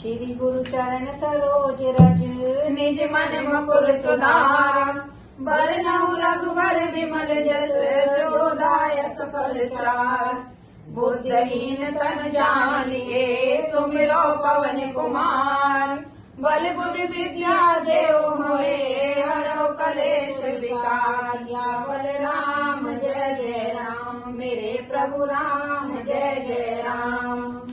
श्री गुरु चरण सरोज रज निज मन मुकुर सुधार। बरनउँ रघुबर विमल जस जो दायक फल चार। बुद्धहीन तन जानिए सुमिरो पवन कुमार। बल बुद्धि विद्या देव होए हरौ कलेश विकार। बल राम जय जय राम मेरे प्रभु राम जय जय राम।